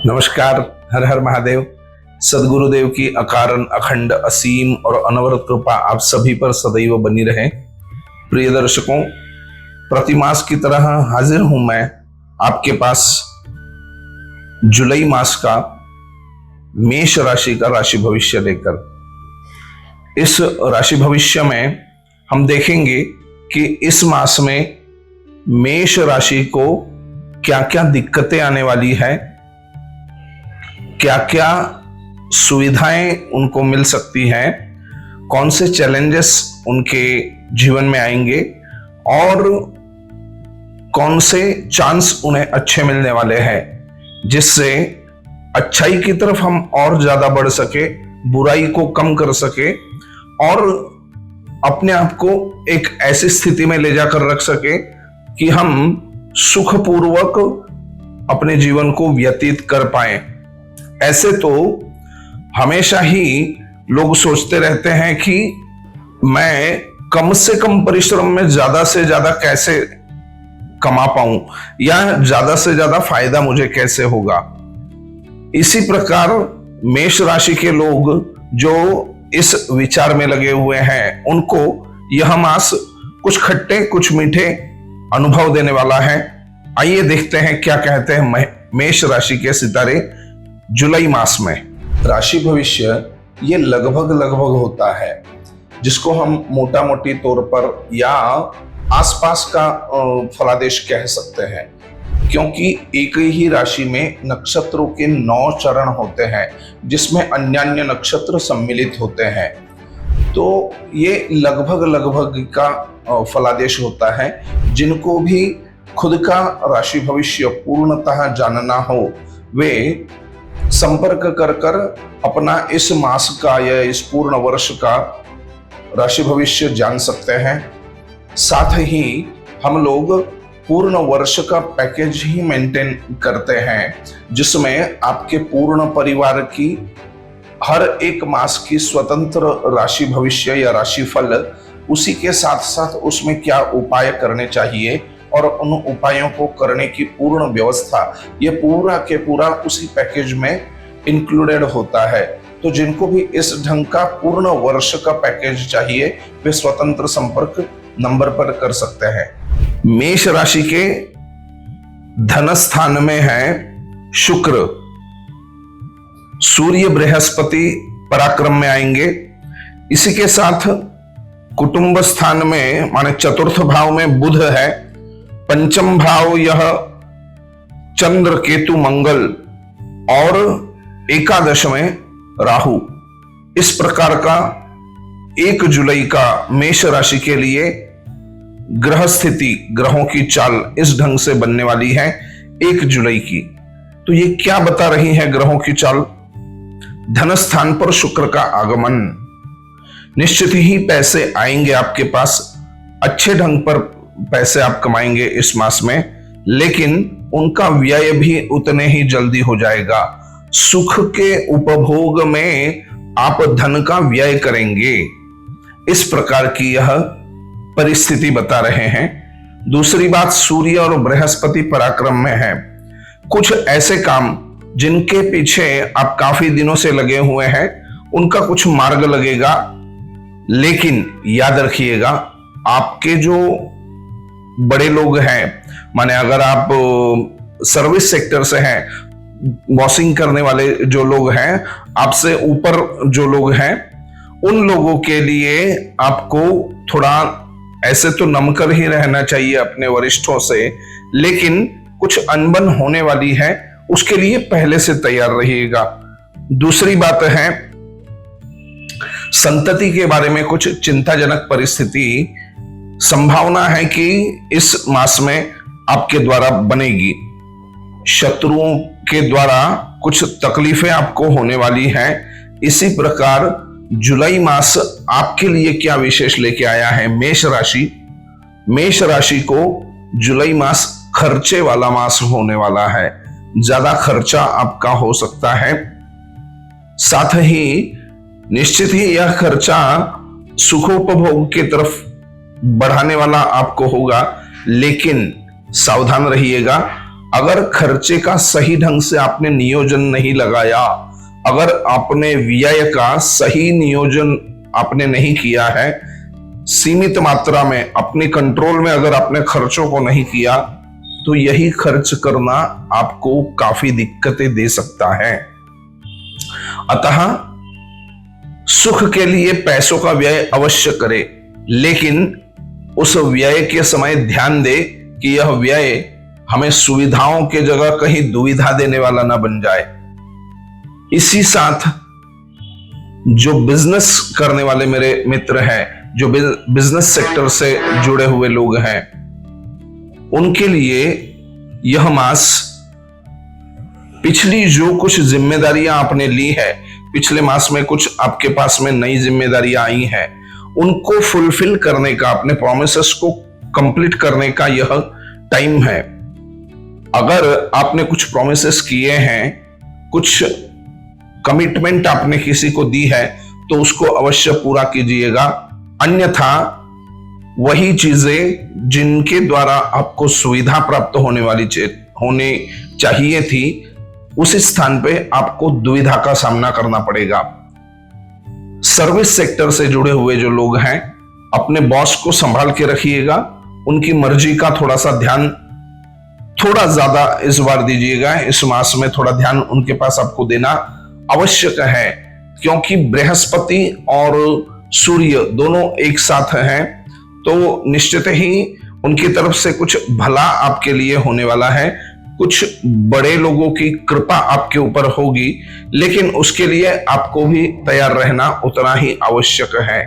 नमस्कार। हर हर महादेव। सदगुरुदेव की अकारण अखंड असीम और अनवरत कृपा आप सभी पर सदैव बनी रहे। प्रिय दर्शकों, प्रतिमास की तरह हाजिर हूं मैं आपके पास जुलाई मास का मेष राशि का राशि भविष्य लेकर। इस राशि भविष्य में हम देखेंगे कि इस मास में मेष राशि को क्या क्या दिक्कतें आने वाली है, क्या क्या सुविधाएं उनको मिल सकती हैं, कौन से चैलेंजेस उनके जीवन में आएंगे और कौन से चांस उन्हें अच्छे मिलने वाले हैं, जिससे अच्छाई की तरफ हम और ज्यादा बढ़ सके, बुराई को कम कर सके और अपने आप को एक ऐसी स्थिति में ले जाकर रख सके कि हम सुखपूर्वक अपने जीवन को व्यतीत कर पाए। ऐसे तो हमेशा ही लोग सोचते रहते हैं कि मैं कम से कम परिश्रम में ज्यादा से ज्यादा कैसे कमा पाऊं या ज्यादा से ज्यादा फायदा मुझे कैसे होगा। इसी प्रकार मेष राशि के लोग जो इस विचार में लगे हुए हैं, उनको यह मास कुछ खट्टे कुछ मीठे अनुभव देने वाला है। आइए देखते हैं क्या कहते हैं मेष राशि के सितारे जुलाई मास में। राशि भविष्य ये लगभग होता है, जिसको हम मोटा मोटी तौर पर या आसपास का फलादेश कह सकते हैं, क्योंकि एक ही राशि में नक्षत्रों के 9 चरण होते हैं, जिसमें अन्य नक्षत्र सम्मिलित होते हैं। तो ये लगभग का फलादेश होता है। जिनको भी खुद का राशि भविष्य पूर्णतः जानना हो, वे संपर्क कर अपना इस मास का या इस पूर्ण वर्ष का राशि भविष्य जान सकते हैं। साथ ही हम लोग पूर्ण वर्ष का पैकेज ही मेंटेन करते हैं, जिसमें आपके पूर्ण परिवार की हर एक मास की स्वतंत्र राशि भविष्य या राशिफल, उसी के साथ साथ उसमें क्या उपाय करने चाहिए और उन उपायों को करने की पूर्ण व्यवस्था, ये पूरा के पूरा उसी पैकेज में इंक्लूडेड होता है। तो जिनको भी इस ढंग का पूर्ण वर्ष का पैकेज चाहिए, वे स्वतंत्र संपर्क नंबर पर कर सकते हैं। मेष राशि के धन स्थान में है शुक्र, सूर्य बृहस्पति पराक्रम में आएंगे। इसी के साथ कुटुंब स्थान में माने चतुर्थ भाव में बुध है, पंचम भाव यह चंद्र केतु मंगल और एकादश में राहु। इस प्रकार का 1 जुलाई का मेष राशि के लिए ग्रह स्थिति, ग्रहों की चाल इस ढंग से बनने वाली है 1 जुलाई की। तो ये क्या बता रही है ग्रहों की चाल? धन स्थान पर शुक्र का आगमन, निश्चित ही पैसे आएंगे आपके पास, अच्छे ढंग पर पैसे आप कमाएंगे इस मास में, लेकिन उनका व्यय भी उतने ही जल्दी हो जाएगा। सुख के उपभोग में आप धन का व्यय करेंगे, इस प्रकार की यह परिस्थिति बता रहे हैं। दूसरी बात, सूर्य और बृहस्पति पराक्रम में है। कुछ ऐसे काम जिनके पीछे आप काफी दिनों से लगे हुए हैं, उनका कुछ मार्ग लगेगा, लेकिन याद रखिएगा आपके जो बड़े लोग हैं, माने अगर आप सर्विस सेक्टर से हैं, बॉसिंग करने वाले जो लोग हैं, आपसे ऊपर जो लोग हैं, उन लोगों के लिए आपको थोड़ा ऐसे तो नमकर ही रहना चाहिए अपने वरिष्ठों से, लेकिन कुछ अनबन होने वाली है, उसके लिए पहले से तैयार रहिएगा। दूसरी बात है, संतति के बारे में कुछ चिंताजनक परिस्थिति संभावना है कि इस मास में आपके द्वारा बनेगी। शत्रुओं के द्वारा कुछ तकलीफें आपको होने वाली हैं। इसी प्रकार जुलाई मास आपके लिए क्या विशेष लेके आया है? मेष राशि को जुलाई मास खर्चे वाला मास होने वाला है। ज्यादा खर्चा आपका हो सकता है। साथ ही निश्चित ही यह खर्चा सुखोपभोग की तरफ बढ़ाने वाला आपको होगा, लेकिन सावधान रहिएगा। अगर खर्चे का सही ढंग से आपने नियोजन नहीं लगाया, अगर आपने व्यय का सही नियोजन आपने नहीं किया है, सीमित मात्रा में अपने कंट्रोल में अगर आपने खर्चों को नहीं किया, तो यही खर्च करना आपको काफी दिक्कतें दे सकता है। अतः सुख के लिए पैसों का व्यय अवश्य करें, लेकिन उस व्यय के समय ध्यान दे कि यह व्यय हमें सुविधाओं के जगह कहीं दुविधा देने वाला ना बन जाए। इसी साथ जो बिजनेस करने वाले मेरे मित्र हैं, जो बिजनेस सेक्टर से जुड़े हुए लोग हैं, उनके लिए यह मास पिछली जो कुछ जिम्मेदारियां आपने ली है, पिछले मास में कुछ आपके पास में नई जिम्मेदारियां आई हैं, उनको फुलफिल करने का, अपने प्रोमिसेस को कंप्लीट करने का यह टाइम है। अगर आपने कुछ प्रोमिसेस किए हैं, कुछ कमिटमेंट आपने किसी को दी है, तो उसको अवश्य पूरा कीजिएगा। अन्यथा वही चीजें जिनके द्वारा आपको सुविधा प्राप्त होने चाहिए थी, उस स्थान पे आपको दुविधा का सामना करना पड़ेगा। सर्विस सेक्टर से जुड़े हुए जो लोग हैं, अपने बॉस को संभाल के रखिएगा। उनकी मर्जी का थोड़ा सा ध्यान, थोड़ा ज्यादा इस बार दीजिएगा। इस मास में थोड़ा ध्यान उनके पास आपको देना आवश्यक है, क्योंकि बृहस्पति और सूर्य दोनों एक साथ हैं, तो निश्चित ही उनकी तरफ से कुछ भला आपके लिए होने वाला है। कुछ बड़े लोगों की कृपा आपके ऊपर होगी, लेकिन उसके लिए आपको भी तैयार रहना उतना ही आवश्यक है।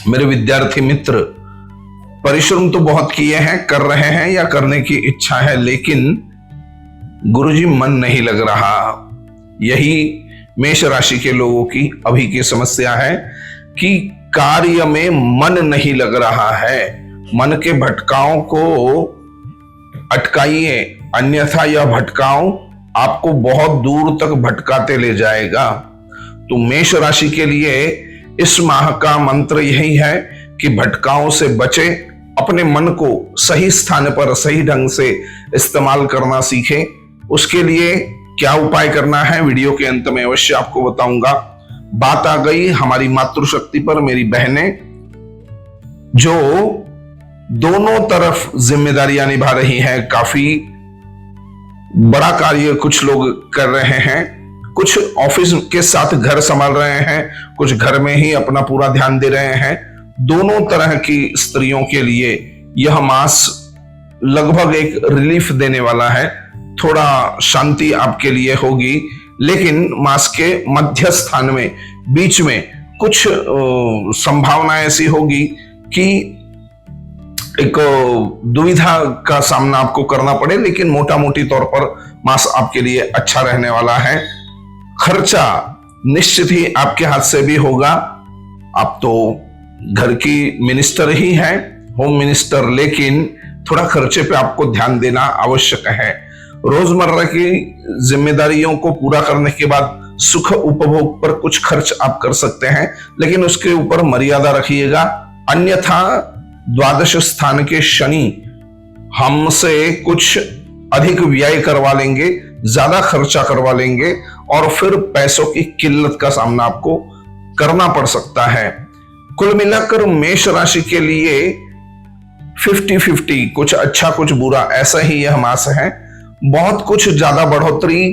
मेरे विद्यार्थी मित्र, परिश्रम तो बहुत किए हैं, कर रहे हैं या करने की इच्छा है, लेकिन गुरुजी मन नहीं लग रहा। यही मेष राशि के लोगों की अभी की समस्या है कि कार्य में मन नहीं लग रहा है। मन के भटकाओं को अटकाइए, अन्यथा यह भटकाओ आपको बहुत दूर तक भटकाते ले जाएगा। तो मेष राशि के लिए इस माह का मंत्र यही है कि भटकाओं से बचे, अपने मन को सही स्थान पर सही ढंग से इस्तेमाल करना सीखें। उसके लिए क्या उपाय करना है, वीडियो के अंत में अवश्य आपको बताऊंगा। बात आ गई हमारी मातृशक्ति पर, मेरी बहनें जो दोनों तरफ जिम्मेदारियां निभा रही हैं, काफी बड़ा कार्य कुछ लोग कर रहे हैं, कुछ ऑफिस के साथ घर संभाल रहे हैं, कुछ घर में ही अपना पूरा ध्यान दे रहे हैं। दोनों तरह की स्त्रियों के लिए यह मास लगभग एक रिलीफ देने वाला है। थोड़ा शांति आपके लिए होगी, लेकिन मास के मध्य स्थान में, बीच में कुछ संभावना ऐसी होगी कि एक दुविधा का सामना आपको करना पड़े, लेकिन मोटा मोटी तौर पर मास आपके लिए अच्छा रहने वाला है। खर्चा निश्चित ही आपके हाथ से भी होगा। आप तो घर की मिनिस्टर ही हैं, होम मिनिस्टर, लेकिन थोड़ा खर्चे पे आपको ध्यान देना आवश्यक है। रोजमर्रा की जिम्मेदारियों को पूरा करने के बाद सुख उपभोग पर कुछ खर्च आप कर सकते हैं, लेकिन उसके ऊपर मर्यादा रखिएगा। अन्यथा द्वादश स्थान के शनि हमसे कुछ अधिक व्यय करवा लेंगे, ज्यादा खर्चा करवा लेंगे, और फिर पैसों की किल्लत का सामना आपको करना पड़ सकता है। कुल मिलाकर मेष राशि के लिए 50-50, कुछ अच्छा कुछ बुरा, ऐसा ही यह मास है। बहुत कुछ ज्यादा बढ़ोतरी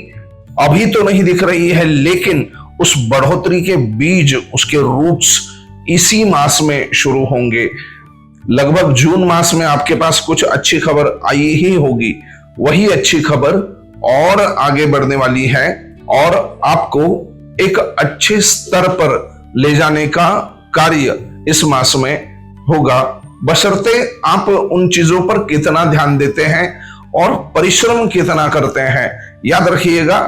अभी तो नहीं दिख रही है, लेकिन उस बढ़ोतरी के बीज, उसके रूट्स इसी मास में शुरू होंगे। लगभग जून मास में आपके पास कुछ अच्छी खबर आई ही होगी। वही अच्छी खबर और आगे बढ़ने वाली है और आपको एक अच्छे स्तर पर ले जाने का कार्य इस मास में होगा, बशर्ते आप उन चीजों पर कितना ध्यान देते हैं और परिश्रम कितना करते हैं। याद रखिएगा,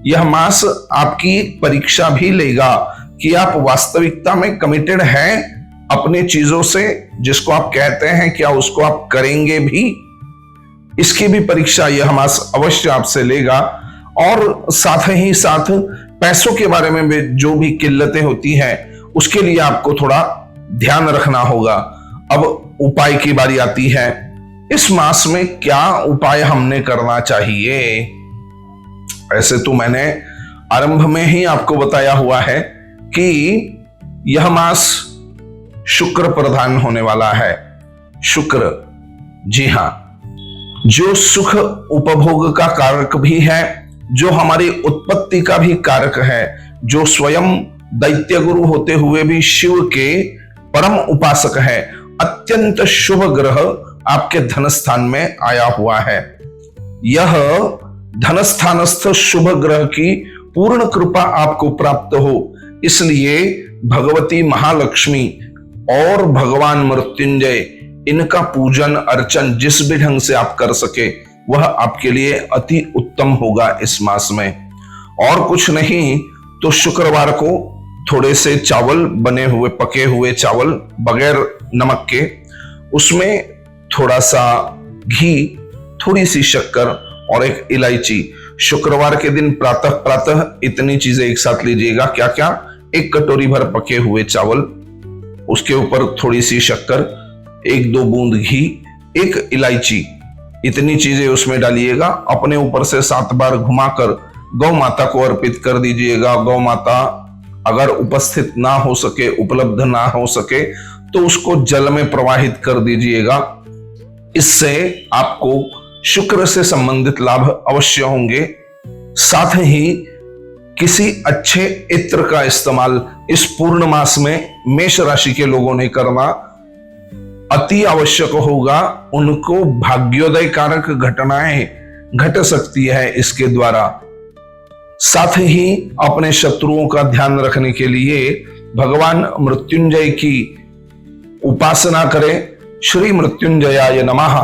यह मास आपकी परीक्षा भी लेगा कि आप वास्तविकता में कमिटेड हैं अपने चीजों से, जिसको आप कहते हैं, क्या उसको आप करेंगे भी। इसकी भी परीक्षा यह मास अवश्य आपसे लेगा। और साथ ही साथ पैसों के बारे में भी जो भी किल्लतें होती हैं, उसके लिए आपको थोड़ा ध्यान रखना होगा। अब उपाय की बारी आती है। इस मास में क्या उपाय हमने करना चाहिए। ऐसे तो मैंने आरंभ में ही आपको बताया हुआ है कि यह मास शुक्र प्रधान होने वाला है। शुक्र, जी हां, जो सुख उपभोग का कारक भी है, जो हमारी उत्पत्ति का भी कारक है, जो स्वयं दैत्य गुरु होते हुए भी शिव के परम उपासक है, अत्यंत शुभ ग्रह आपके धन स्थान में आया हुआ है। यह धन स्थानस्थ शुभ ग्रह की पूर्ण कृपा आपको प्राप्त हो, इसलिए भगवती महालक्ष्मी और भगवान मृत्युंजय, इनका पूजन अर्चन जिस भी ढंग से आप कर सके वह आपके लिए अति उत्तम होगा इस मास में। और कुछ नहीं तो शुक्रवार को थोड़े से चावल, बने हुए पके हुए चावल बगैर नमक के, उसमें थोड़ा सा घी, थोड़ी सी शक्कर और एक इलायची, शुक्रवार के दिन प्रातः प्रातः इतनी चीजें एक साथ लीजिएगा। क्या क्या? एक कटोरी भर पके हुए चावल, उसके ऊपर थोड़ी सी शक्कर, एक दो बूंद घी, एक इलायची, इतनी चीजें उसमें डालिएगा। अपने ऊपर से 7 बार घुमाकर गौ माता को अर्पित कर दीजिएगा। गौ माता अगर उपस्थित ना हो सके, उपलब्ध ना हो सके, तो उसको जल में प्रवाहित कर दीजिएगा। इससे आपको शुक्र से संबंधित लाभ अवश्य होंगे। साथ ही किसी अच्छे इत्र का इस्तेमाल इस पूर्ण मास में मेष राशि के लोगों ने करना अति आवश्यक होगा। उनको भाग्योदय कारक घटनाएं घट सकती है इसके द्वारा। साथ ही अपने शत्रुओं का ध्यान रखने के लिए भगवान मृत्युंजय की उपासना करें। श्री मृत्युंजयाय नमः,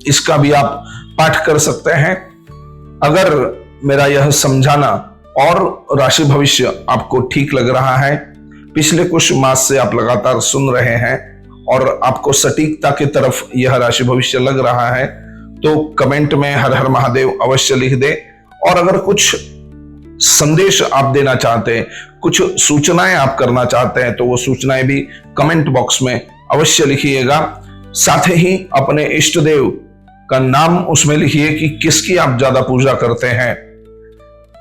इसका भी आप पाठ कर सकते हैं। अगर मेरा यह समझाना और राशि भविष्य आपको ठीक लग रहा है, पिछले कुछ मास से आप लगातार सुन रहे हैं और आपको सटीकता की तरफ यह राशि भविष्य लग रहा है, तो कमेंट में हर हर महादेव अवश्य लिख दे। और अगर कुछ संदेश आप देना चाहते हैं, कुछ सूचनाएं आप करना चाहते हैं, तो वो सूचनाएं भी कमेंट बॉक्स में अवश्य लिखिएगा। साथ ही अपने इष्ट देव का नाम उसमें लिखिए कि किसकी आप ज्यादा पूजा करते हैं,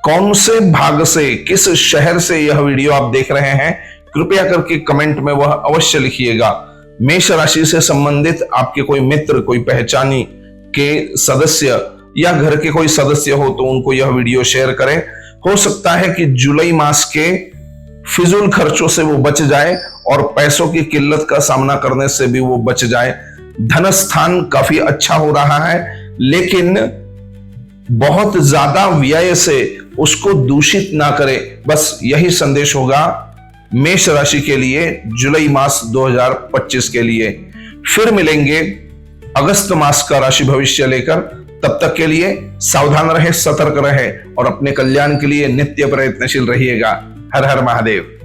कौन से भाग से, किस शहर से यह वीडियो आप देख रहे हैं, कृपया करके कमेंट में वह अवश्य लिखिएगा। मेष राशि से संबंधित आपके कोई मित्र, कोई पहचानी के सदस्य या घर के कोई सदस्य हो तो उनको यह वीडियो शेयर करें। हो सकता है कि जुलाई मास के फिजूल खर्चों से वो बच जाए और पैसों की किल्लत का सामना करने से भी वो बच जाए। धन स्थान काफी अच्छा हो रहा है, लेकिन बहुत ज्यादा व्यय से उसको दूषित ना करे। बस यही संदेश होगा मेष राशि के लिए जुलाई मास 2025 के लिए। फिर मिलेंगे अगस्त मास का राशि भविष्य लेकर। तब तक के लिए सावधान रहे, सतर्क रहे और अपने कल्याण के लिए नित्य प्रयत्नशील रहिएगा। हर हर महादेव।